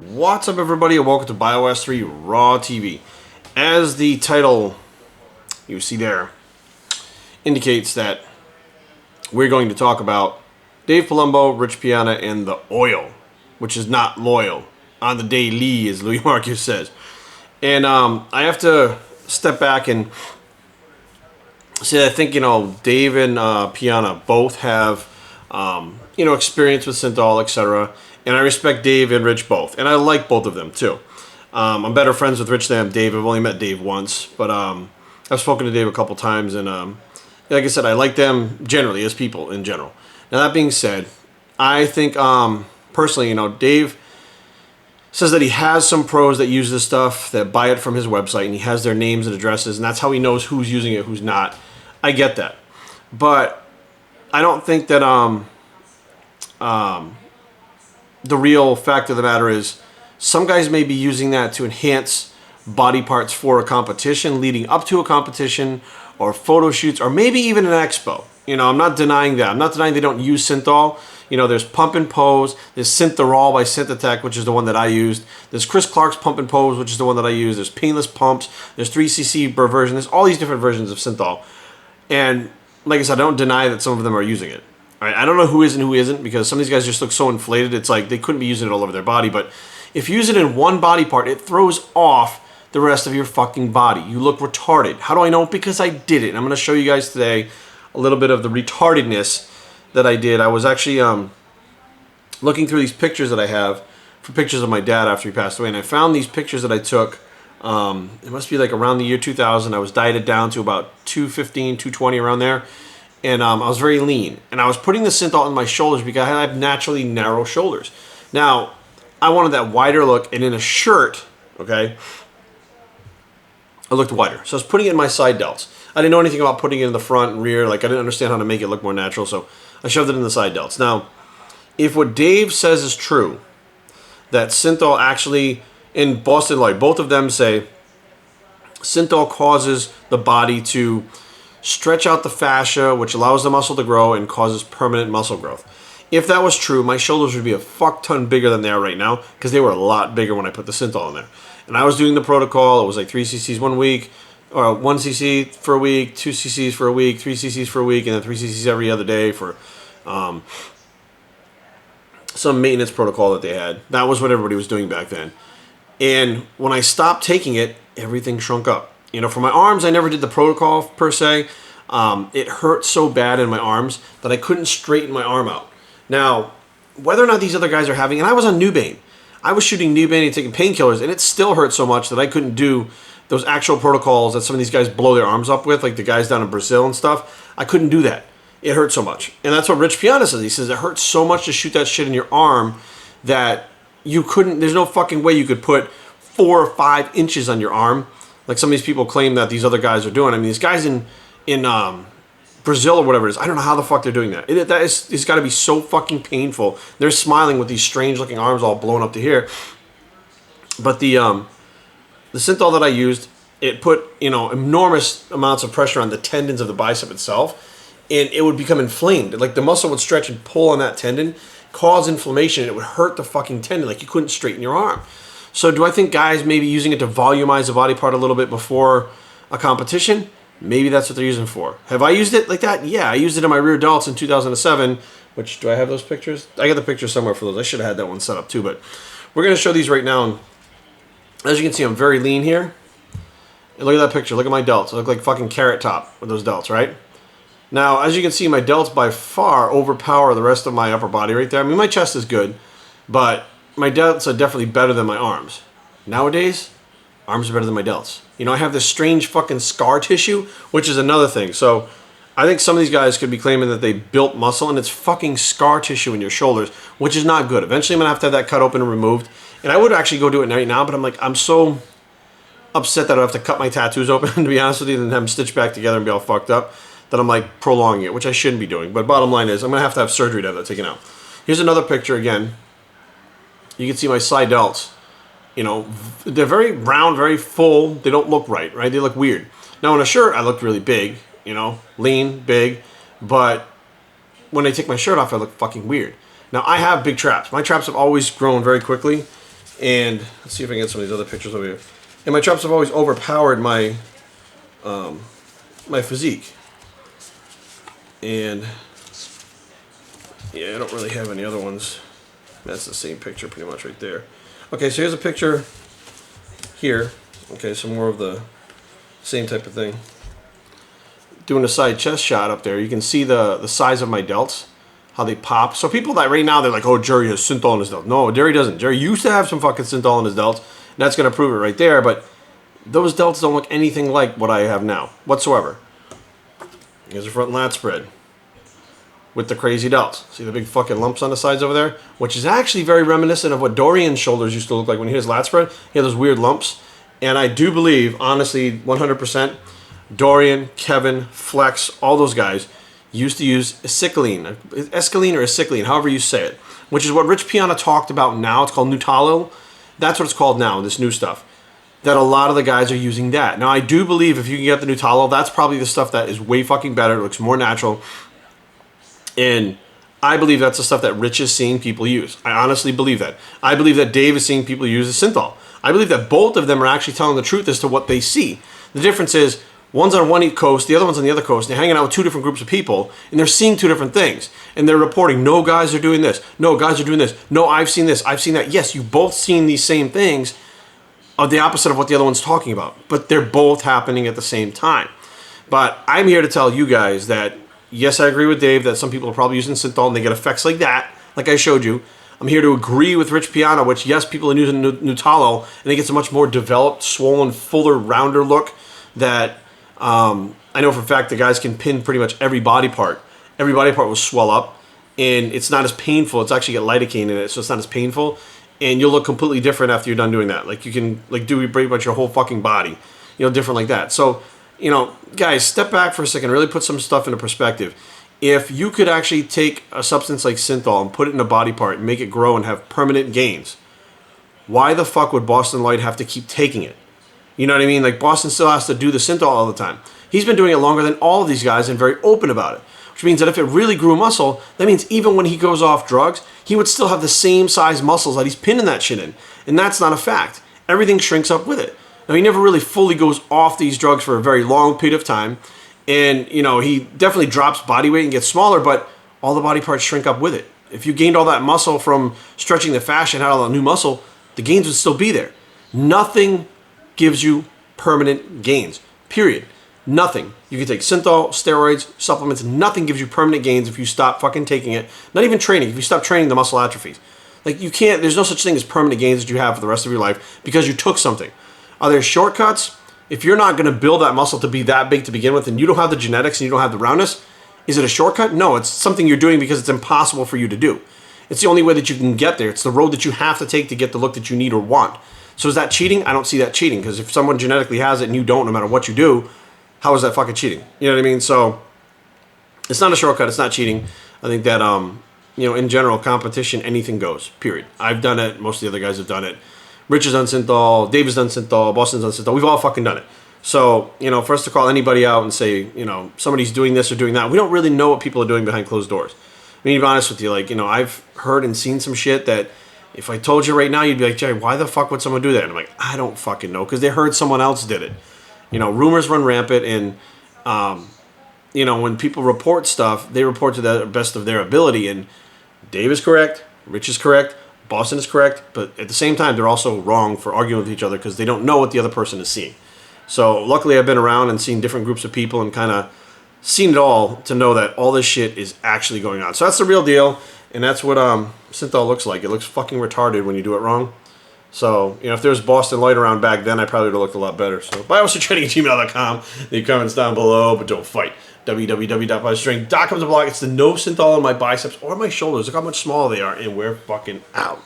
What's up, everybody, and welcome to Bios3 Raw TV. As the title you see there indicates, that we're going to talk about Dave Palumbo, Rich Piana, and the oil, which is not loyal, on the daily, as Louis Marcus says. And I have to step back and say, I think, Dave and Piana both have, experience with synthol, etc. And I respect Dave and Rich both. And I like both of them, too. I'm better friends with Rich than Dave. I've only met Dave once. But I've spoken to Dave a couple times. And like I said, I like them generally as people in general. Now, that being said, I think, personally, Dave says that he has some pros that use this stuff, that buy it from his website. And he has their names and addresses. And that's how he knows who's using it, who's not. I get that. But I don't think that the real fact of the matter is some guys may be using that to enhance body parts for a competition, leading up to a competition, or photo shoots, or maybe even an expo. I'm not denying that. I'm not denying they don't use synthol. There's Pump and Pose. There's Syntherol by Synthetech, which is the one that I used. There's Chris Clark's Pump and Pose, which is the one that I used. There's Painless Pumps. There's 3cc version. There's all these different versions of synthol. And like I said, I don't deny that some of them are using it. All right, I don't know who is and who isn't, because some of these guys just look so inflated. It's like they couldn't be using it all over their body. But if you use it in one body part, it throws off the rest of your fucking body. You look retarded. How do I know? Because I did it. And I'm going to show you guys today a little bit of the retardedness that I did. I was actually looking through these pictures that I have for pictures of my dad after he passed away. And I found these pictures that I took. It must be like around the year 2000. I was dieted down to about 215, 220, around there. And I was very lean. And I was putting the synthol on my shoulders because I have naturally narrow shoulders. Now, I wanted that wider look. And in a shirt, okay, I looked wider. So I was putting it in my side delts. I didn't know anything about putting it in the front and rear. Like, I didn't understand how to make it look more natural. So I shoved it in the side delts. Now, if what Dave says is true, that synthol actually, in Boston Light, both of them say synthol causes the body to stretch out the fascia, which allows the muscle to grow and causes permanent muscle growth. If that was true, my shoulders would be a fuck ton bigger than they are right now, because they were a lot bigger when I put the synthol in there. And I was doing the protocol. It was like 3 cc's 1 week, or 1 cc for a week, 2 cc's for a week, 3 cc's for a week, and then 3 cc's every other day for some maintenance protocol that they had. That was what everybody was doing back then. And when I stopped taking it, everything shrunk up. For my arms, I never did the protocol per se. It hurt so bad in my arms that I couldn't straighten my arm out. Now, whether or not these other guys are having, and I was on Nubane. I was shooting Nubane and taking painkillers, and it still hurt so much that I couldn't do those actual protocols that some of these guys blow their arms up with, like the guys down in Brazil and stuff. I couldn't do that. It hurt so much. And that's what Rich Piana says. He says it hurts so much to shoot that shit in your arm that you couldn't, there's no fucking way you could put 4 or 5 inches on your arm, like some of these people claim that these other guys are doing. I mean, these guys in Brazil or whatever it is, I don't know how the fuck they're doing that. It's got to be so fucking painful. They're smiling with these strange looking arms all blown up to here. But the synthol that I used, it put enormous amounts of pressure on the tendons of the bicep itself, and it would become inflamed. Like the muscle would stretch and pull on that tendon, cause inflammation, and it would hurt the fucking tendon. Like you couldn't straighten your arm. So do I think guys may be using it to volumize a body part a little bit before a competition? Maybe that's what they're using for. Have I used it like that? Yeah, I used it in my rear delts in 2007, which, do I have those pictures? I got the pictures somewhere for those. I should have had that one set up too, but we're going to show these right now. And as you can see, I'm very lean here. And look at that picture. Look at my delts. I look like fucking Carrot Top with those delts, right? Now, as you can see, my delts by far overpower the rest of my upper body right there. I mean, my chest is good, but my delts are definitely better than my arms. Nowadays, arms are better than my delts. I have this strange fucking scar tissue, which is another thing. So I think some of these guys could be claiming that they built muscle, and it's fucking scar tissue in your shoulders, which is not good. Eventually, I'm going to have that cut open and removed. And I would actually go do it right now, but I'm so upset that I have to cut my tattoos open, to be honest with you, and have them stitched back together and be all fucked up, that I'm like prolonging it, which I shouldn't be doing. But bottom line is, I'm going to have surgery to have that taken out. Here's another picture again. You can see my side delts. They're very round, very full. They don't look right? They look weird. Now, in a shirt, I look really big, lean, big. But when I take my shirt off, I look fucking weird. Now, I have big traps. My traps have always grown very quickly. And let's see if I can get some of these other pictures over here. And my traps have always overpowered my my physique. And yeah, I don't really have any other ones. That's the same picture pretty much right there. Okay, so here's a picture here. Okay, some more of the same type of thing. Doing a side chest shot up there, you can see the size of my delts, how they pop. So people that right now, they're like, oh, Jerry has synthol in his delts. No, Jerry doesn't. Jerry used to have some fucking synthol in his delts, and that's going to prove it right there, but those delts don't look anything like what I have now, whatsoever. Here's a front lat spread with the crazy delts. See the big fucking lumps on the sides over there? Which is actually very reminiscent of what Dorian's shoulders used to look like when he had his lat spread. He had those weird lumps. And I do believe, honestly, 100%, Dorian, Kevin, Flex, all those guys used to use escaline or acetylene, however you say it, which is what Rich Piana talked about now. It's called Nutalil. That's what it's called now, this new stuff. That a lot of the guys are using that. Now, I do believe if you can get the Nutalil, that's probably the stuff that is way fucking better. It looks more natural. And I believe that's the stuff that Rich is seeing people use. I honestly believe that. I believe that Dave is seeing people use the synthol. I believe that both of them are actually telling the truth as to what they see. The difference is, one's on one coast, the other one's on the other coast, and they're hanging out with two different groups of people, and they're seeing two different things. And they're reporting, no, guys are doing this. No, guys are doing this. No, I've seen this. I've seen that. Yes, you both seen these same things, are the opposite of what the other one's talking about. But they're both happening at the same time. But I'm here to tell you guys that, yes, I agree with Dave that some people are probably using synthol and they get effects like that, like I showed you. I'm here to agree with Rich Piana, which, yes, people are using Nutalil, and it gets a much more developed, swollen, fuller, rounder look that I know for a fact the guys can pin pretty much every body part. Every body part will swell up, and it's not as painful. It's actually got lidocaine in it, so it's not as painful, and you'll look completely different after you're done doing that. Like, you can do pretty much your whole fucking body, different like that. So, guys, step back for a second, really put some stuff into perspective. If you could actually take a substance like synthol and put it in a body part and make it grow and have permanent gains, why the fuck would Boston Lloyd have to keep taking it? You know what I mean? Like, Boston still has to do the synthol all the time. He's been doing it longer than all of these guys and very open about it. Which means that if it really grew muscle, that means even when he goes off drugs, he would still have the same size muscles that he's pinning that shit in. And that's not a fact. Everything shrinks up with it. Now, he never really fully goes off these drugs for a very long period of time. And, he definitely drops body weight and gets smaller, but all the body parts shrink up with it. If you gained all that muscle from stretching the fascia and had all that new muscle, the gains would still be there. Nothing gives you permanent gains, period. Nothing. You can take synthol, steroids, supplements, nothing gives you permanent gains if you stop fucking taking it. Not even training. If you stop training, the muscle atrophies. Like, you can't, there's no such thing as permanent gains that you have for the rest of your life because you took something. Are there shortcuts? If you're not going to build that muscle to be that big to begin with and you don't have the genetics and you don't have the roundness, is it a shortcut? No, it's something you're doing because it's impossible for you to do. It's the only way that you can get there. It's the road that you have to take to get the look that you need or want. So is that cheating? I don't see that cheating, because if someone genetically has it and you don't, no matter what you do, how is that fucking cheating? You know what I mean? So it's not a shortcut. It's not cheating. I think that, in general, competition, anything goes, period. I've done it. Most of the other guys have done it. Rich has done synthol. Dave has done synthol. Boston's done synthol. We've all fucking done it. So, for us to call anybody out and say, somebody's doing this or doing that, we don't really know what people are doing behind closed doors. I mean, to be honest with you, I've heard and seen some shit that if I told you right now, you'd be like, Jerry, why the fuck would someone do that? And I'm like, I don't fucking know, because they heard someone else did it. Rumors run rampant, and, when people report stuff, they report to the best of their ability, and Dave is correct, Rich is correct, Boston is correct, but at the same time, they're also wrong for arguing with each other because they don't know what the other person is seeing. So luckily, I've been around and seen different groups of people and kind of seen it all to know that all this shit is actually going on. So that's the real deal, and that's what synthol looks like. It looks fucking retarded when you do it wrong. So, if there was Boston Lloyd around back then, I probably would have looked a lot better. So, biosretraining@gmail.com. Leave comments down below, but don't fight. www.biostrength.com is a blog. It's the no synthol on my biceps or my shoulders. Look how much smaller they are, and we're fucking out.